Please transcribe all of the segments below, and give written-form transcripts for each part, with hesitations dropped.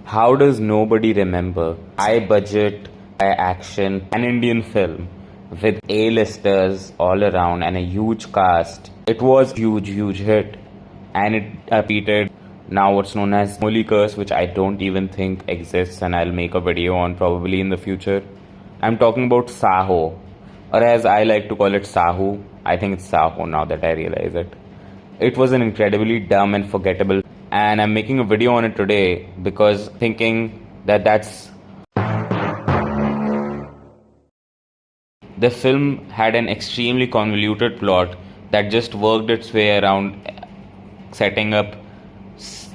How does nobody remember high budget, high action, an Indian film with A-listers all around and a huge cast? It was huge hit, and it repeated now what's known as Holy Curse, which I don't even think exists, and I'll make a video on probably in the future. I'm talking about Saho, or as I like to call it, Sahu. I think it's Saho now that I realize it. It was an incredibly dumb and forgettable, and I'm making a video on it today because thinking that the film had an extremely convoluted plot that just worked its way around setting up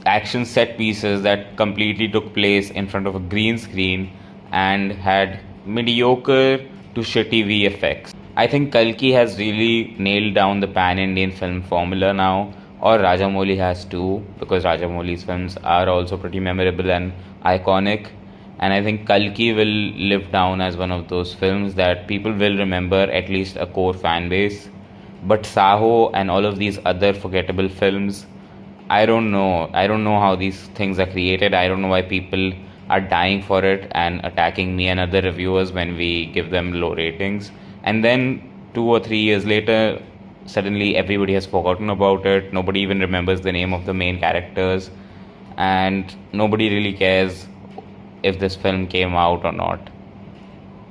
action set pieces that completely took place in front of a green screen and had mediocre to shitty VFX. I think Kalki has really nailed down the pan-Indian film formula now, or Rajamouli has too, because Rajamouli's films are also pretty memorable and iconic. And I think Kalki will live down as one of those films that people will remember, at least a core fan base. But Saho and all of these other forgettable films, I don't know. I don't know how these things are created. I don't know why people are dying for it and attacking me and other reviewers when we give them low ratings. And then 2 or 3 years later, suddenly everybody has forgotten about it. Nobody even remembers the name of the main characters. And nobody really cares if this film came out or not.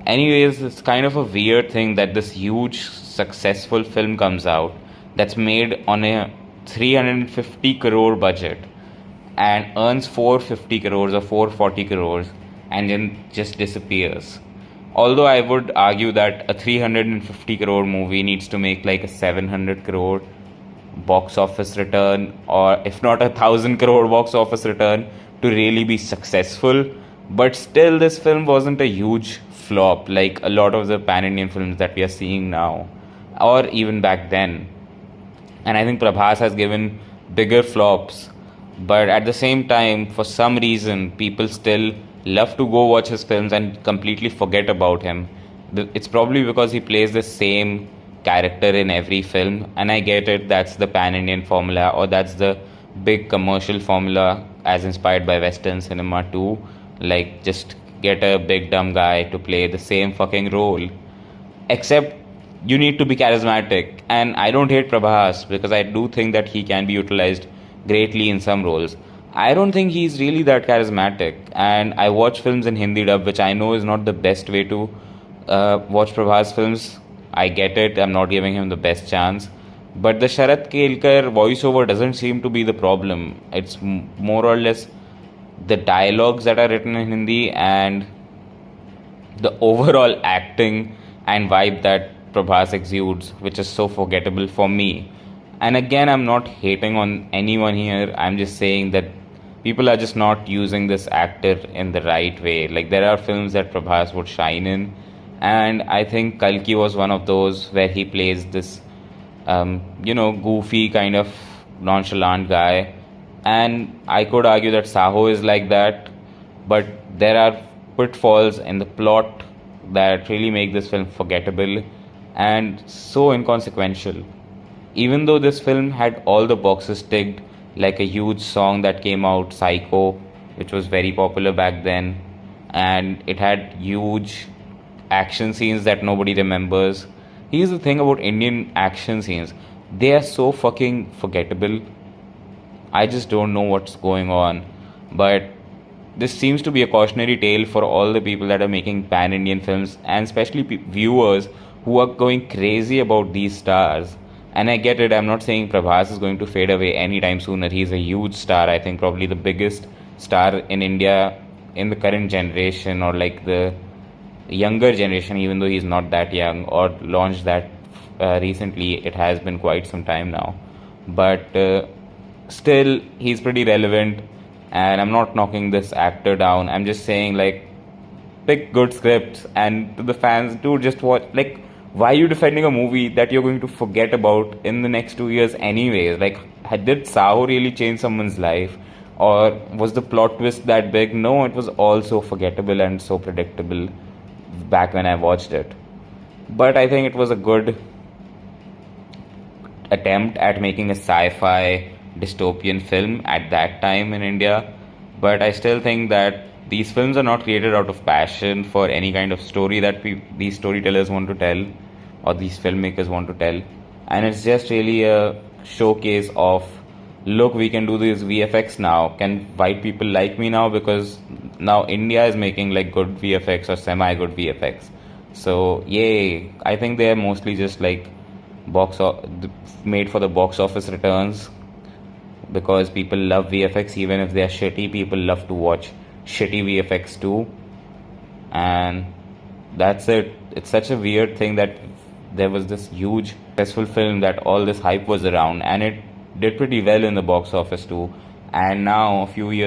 Anyways, it's kind of a weird thing that this huge successful film comes out that's made on a 350 crore budget and earns 450 crores or 440 crores and then just disappears. Although I would argue that a 350 crore movie needs to make like a 700 crore box office return, or if not 1,000 crore box office return, to really be successful. But still, this film wasn't a huge flop like a lot of the pan-Indian films that we are seeing now, or even back then. And I think Prabhas has given bigger flops, but at the same time, for some reason, people still love to go watch his films and completely forget about him. It's probably because he plays the same character in every film, and I get it, that's the pan-Indian formula, or that's the big commercial formula as inspired by Western cinema too. Like, just get a big dumb guy to play the same fucking role. Except you need to be charismatic. And I don't hate Prabhas because I do think that he can be utilized greatly in some roles. I don't think he's really that charismatic. And I watch films in Hindi dub, which I know is not the best way to watch Prabhas films. I get it, I'm not giving him the best chance. But the Sharat Kelkar voiceover doesn't seem to be the problem. It's more or less the dialogues that are written in Hindi and the overall acting and vibe that Prabhas exudes, which is so forgettable for me. And again, I'm not hating on anyone here. I'm just saying that people are just not using this actor in the right way. Like, there are films that Prabhas would shine in, and I think Kalki was one of those where he plays this, goofy kind of nonchalant guy. And I could argue that Saho is like that, but there are pitfalls in the plot that really make this film forgettable and so inconsequential. Even though this film had all the boxes ticked, like a huge song that came out, Psycho, which was very popular back then, and it had huge action scenes that nobody remembers. Here's the thing about Indian action scenes, they are so fucking forgettable. I just don't know what's going on. But this seems to be a cautionary tale for all the people that are making pan-Indian films, and especially viewers who are going crazy about these stars. And I get it, I'm not saying Prabhas is going to fade away anytime sooner. He's a huge star, I think probably the biggest star in India in the current generation, or like the younger generation, even though he's not that young or launched that recently. It has been quite some time now. But still, he's pretty relevant, and I'm not knocking this actor down. I'm just saying, like, pick good scripts, and to the fans, do just watch. Like, why are you defending a movie that you're going to forget about in the next 2 years anyways? Like, did Saho really change someone's life, or was the plot twist that big? No, it was all so forgettable and so predictable back when I watched it. But I think it was a good attempt at making a sci-fi dystopian film at that time in India. But I still think that these films are not created out of passion for any kind of story that these storytellers want to tell or these filmmakers want to tell. And it's just really a showcase of, look, we can do this VFX now. Can white people like me now? Because now India is making like good VFX or semi good VFX. So, yay. I think they are mostly just like made for the box office returns, because people love VFX even if they are shitty. People love to watch shitty VFX too. And that's it. It's such a weird thing that there was this huge successful film that all this hype was around, and it did pretty well in the box office too. And now, a few years